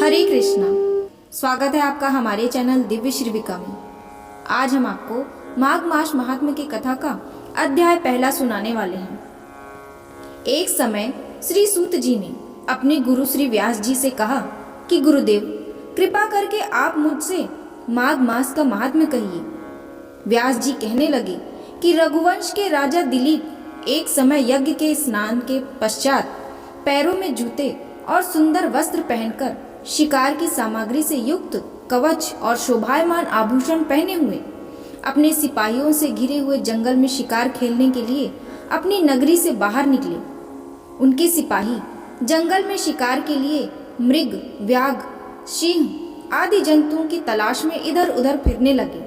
हरे कृष्णा। स्वागत है आपका हमारे चैनल दिव्य श्रीविका में। आज हम आपको माघ मास महात्म्य की कथा का अध्याय पहला सुनाने वाले हैं। एक समय श्री सूत जी ने अपने गुरु श्री व्यास जी से कहा कि गुरुदेव, कृपा करके आप मुझसे माघ मास का महात्म्य कहिए। व्यास जी कहने लगे कि रघुवंश के राजा दिलीप एक समय यज्ञ के स्नान के पश्चात पैरों में जूते और सुंदर वस्त्र पहनकर शिकार की सामग्री से युक्त कवच और शोभायमान आभूषण पहने हुए अपने सिपाहियों से घिरे हुए जंगल में शिकार खेलने के लिए अपनी नगरी से बाहर निकले। उनके सिपाही जंगल में शिकार के लिए मृग, व्याघ्र, सिंह आदि जंतुओं की तलाश में इधर उधर फिरने लगे।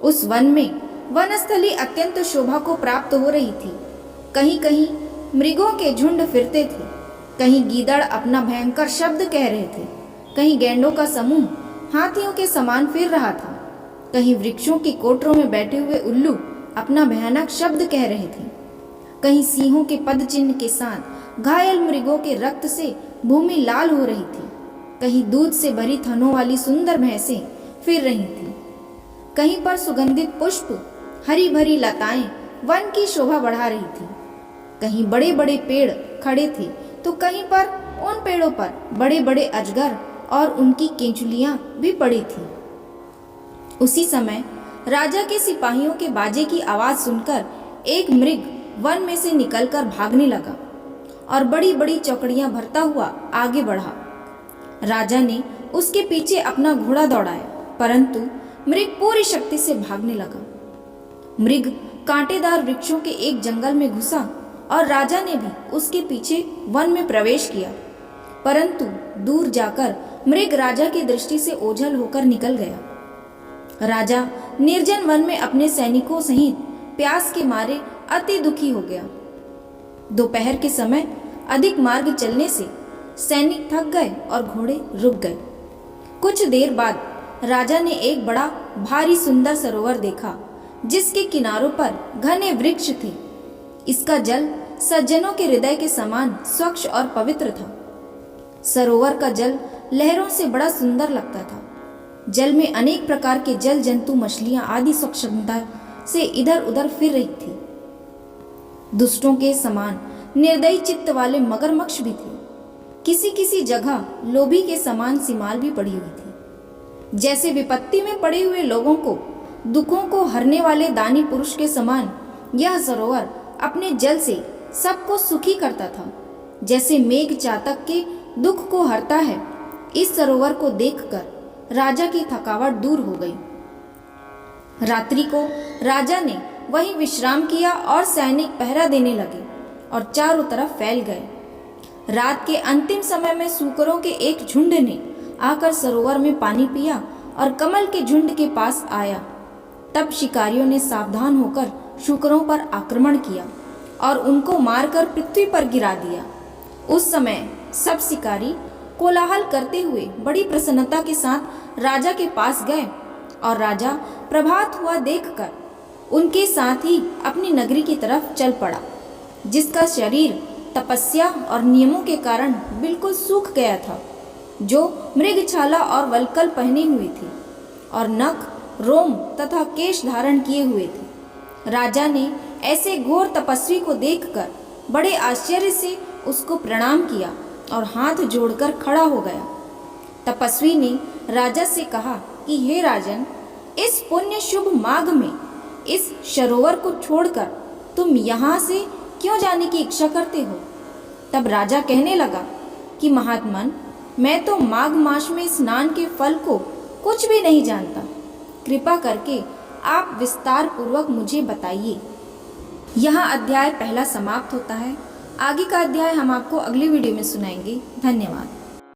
उस वन में वनस्थली अत्यंत शोभा को प्राप्त हो रही थी। कहीं कहीं मृगों के झुंड फिरते थे, कहीं गीदड़ अपना भयंकर शब्द कह रहे थे, कहीं गैंडों का समूह हाथियों के समान फिर रहा था, कहीं वृक्षों की कोटरों में बैठे हुए उल्लू अपना भयानक शब्द कह रहे थे, कहीं सिंहों के पद चिन्ह के साथ घायल मृगों के रक्त से भूमि लाल हो रही थी, कहीं दूध से भरी थनों वाली सुंदर भैंसें फिर रही थी, कहीं पर सुगंधित पुष्प, हरी भरी लताएं वन की शोभा बढ़ा रही थी, कहीं बड़े बड़े पेड़ खड़े थे तो कहीं पर उन पेड़ों पर बड़े बड़े अजगर और उनकी केंचुलियां भी पड़ी थी। उसी समय राजा के सिपाहियों के बाजे की आवाज सुनकर एक मृग वन में से निकलकर भागने लगा और बड़ी बड़ी चौकड़ियां भरता हुआ आगे बढ़ा। राजा ने उसके पीछे अपना घोड़ा दौड़ाया, परंतु मृग पूरी शक्ति से भागने लगा। मृग कांटेदार वृक्षों के एक जंगल में घुसा और राजा ने भी उसके पीछे वन में प्रवेश किया, परंतु दूर जाकर मृग राजा की दृष्टि से ओझल होकर निकल गया। राजा निर्जन वन में अपने सैनिकों सहित प्यास के मारे अति दुखी हो गया। दोपहर के समय अधिक मार्ग चलने से सैनिक थक गए और घोड़े रुक गए। कुछ देर बाद राजा ने एक बड़ा भारी सुंदर सरोवर देखा, जिसके किनारों पर घने वृक्ष थे। इसका जल सज्जनों के हृदय के समान स्वच्छ और पवित्र था। सरोवर का जल लहरों से बड़ा सुंदर लगता था। जल में अनेक प्रकार के जल जंतु, मछलियां आदि स्वच्छंदता से इधर उधर फिर रही थी। दुष्टों के समान निर्दयी चित्त वाले मगरमच्छ भी थे। किसी किसी जगह लोभी के समान सीमाल भी पड़ी हुई थी। जैसे विपत्ति में पड़े हुए लोगों को, दुखों को हरने वाले दानी पुरुष के समान यह सरोवर अपने जल से सबको सुखी करता था। जैसे मेघ चातक के दुख को हरता है, इस सरोवर को देखकर राजा की थकावट दूर हो गई। रात्रि को राजा ने वहीं विश्राम किया और सैनिक पहरा देने लगे और चारों तरफ फैल गए। रात के अंतिम समय में सूकरों के एक झुंड ने आकर सरोवर में पानी पिया और कमल के झुंड के पास आया। तब शिकारियों ने सावधान होकर शूकरों पर आक्रमण किया और उनको मारकर पृथ्वी पर गिरा दिया। उस समय सब शिकारी कोलाहल करते हुए बड़ी प्रसन्नता के साथ राजा के पास गए और राजा प्रभात हुआ देखकर उनके साथ ही अपनी नगरी की तरफ चल पड़ा, जिसका शरीर तपस्या और नियमों के कारण बिल्कुल सूख गया था, जो मृगछाला और वल्कल पहने हुए थी और नख, रोम तथा केश धारण किए हुए थे। राजा ने ऐसे घोर तपस्वी को देखकर बड़े आश्चर्य से उसको प्रणाम किया और हाथ जोड़कर खड़ा हो गया। तपस्वी ने राजा से कहा कि हे राजन, इस पुण्य शुभ माघ में इस सरोवर को छोड़कर तुम यहाँ से क्यों जाने की इच्छा करते हो? तब राजा कहने लगा कि महात्मन, मैं तो माघ मास में स्नान के फल को कुछ भी नहीं जानता। कृपा करके आप विस्तार पूर्वक मुझे बताइए। यहाँ अध्याय पहला समाप्त होता है। आगे का अध्याय हम आपको अगली वीडियो में सुनाएंगे। धन्यवाद।